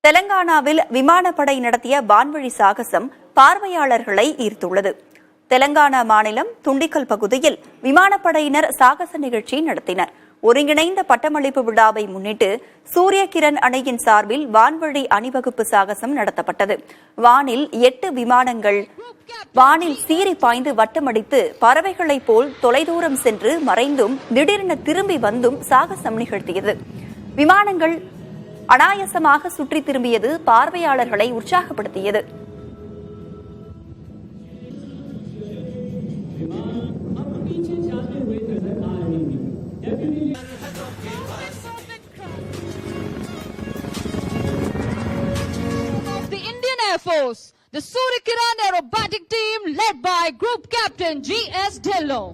தெலங்கானாவில் விமானப்படை நடத்திய வான்வழி சாகசம் பார்வையாளர்களை ஈர்த்துள்ளது. தெலங்கானா மாநிலம் துண்டிக்கல் பகுதியில் விமானப்படையினர் சாகச நிகழ்ச்சி நடத்தினர். ஒருங்கிணைந்த பட்டமளிப்பு விழாவை முன்னிட்டு சூரிய கிரண் அணையின் சார்பில் வான்வழி அணிவகுப்பு சாகசம் நடத்தப்பட்டது. வானில் 8 விமானங்கள் வானில் சீறி பாய்ந்து வட்டமடித்து பறவைகளைப் போல் தொலைதூரம் சென்று மறைந்தும் திடீரென திரும்பி வந்தும் சாகசம் நிகழ்த்தியது. விமானங்கள் அனாயசமாக சுற்றி திரும்பியது பார்வையாளர்களை உற்சாகப்படுத்தியது. The Indian Air Force, the Surya Kiran Aerobatic Team led by Group Captain G.S. Dhillon.